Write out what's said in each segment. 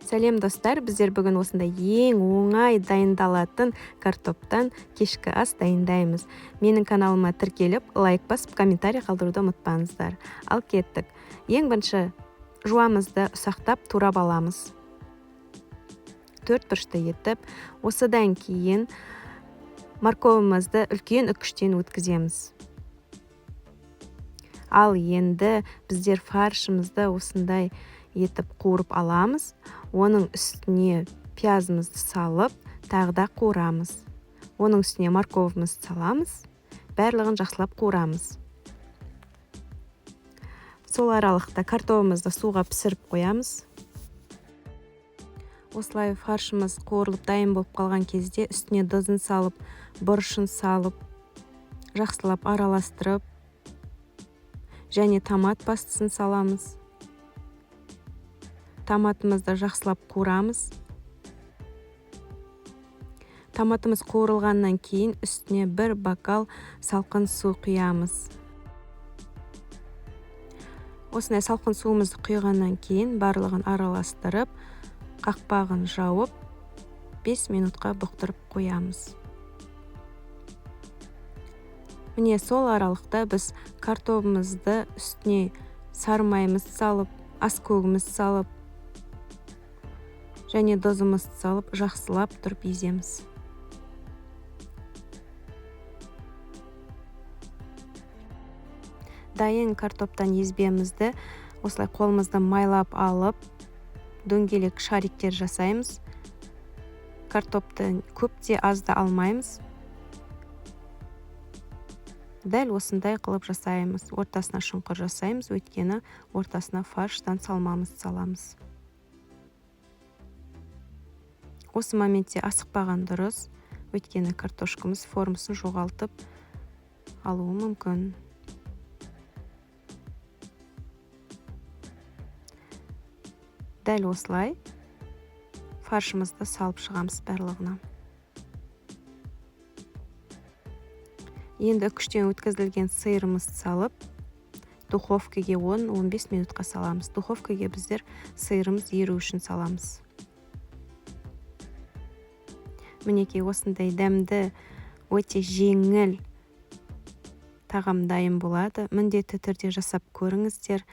Сәлем достар, біздер бүгін осында ең оңай дайындалатын картоптан кешкі ас дайындаймыз. Менің каналыма тіркеліп, лайк басып, комментарий қалдыруды ұмытпаңыздар. Ал кеттік. Ең бірінші жуамызды ұсақтап турап аламыз. 4 бұрышты етіп, осыдан кейін морковымызды үлкен үкіштен өткіземіз. Ал енді біздер фаршымызды осындай етіп қуырып аламыз. Оның үстіне пиязымызды салып, тағы да қуырамыз. Оның үстіне морковымызды саламыз. Барлығын жақсылап қуырамыз. Сол аралықта картофелімізді суға пісіріп қоямыз. Осылай фаршымыз қуырылып дайын болып қалған кезде үстіне тұзын салып, бұрышын салып, жақсылап араластырып, және томат пастасын саламыз. Томатымызды жақсылап қуырамыз. Томатымыз қуырылғаннан кейін үстіне 1 бокал салқын су құямыз. Осындай салқын суымызды құйғаннан кейін барлығын араластырып, қақпағын жауып, 5 минутқа бұқтырып қоямыз. Міне сол аралықта біз картофелімізді үстіне сары майымызды салып, аскөгімізді салып, және тұзымызды салып, жақсылап тұрып еземіз. Дайын картоптан езбемізді осылай қолымызды майлап алып, дөңгелек шариктер жасаймыз. Картопты көп те аз да алмаймыз. Дәл осындай қылып жасаймыз. Ортасына шұңқыр жасаймыз, өйткені ортасына фарштан салмамызды саламыз. Осы моментте асықпаған дұрыс, өйткені картошкамыз формасын жоғалтып алуы мүмкін. Дәл осылай фаршымызды салып шығамыз барлығына. Енді үкіштен өткізілген сиырымызды салып, духовкаге 10-15 минутқа саламыз. Духовкаге біздер сиырымыз еру үшін саламыз. Мінекей осындай дәмді, өте жеңіл тағам дайын болады. Міндетті түрде жасап көріңіздер.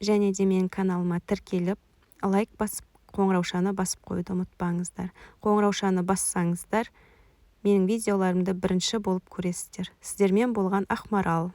Және де менің каналыма тіркеліп, лайк басып, қоңыраушаны басып қойды ұмытпаңыздар. Қоңыраушаны бассаңыздар, менің видеоларымды бірінші болып көресіздер. Сіздермен болған Ақмарал.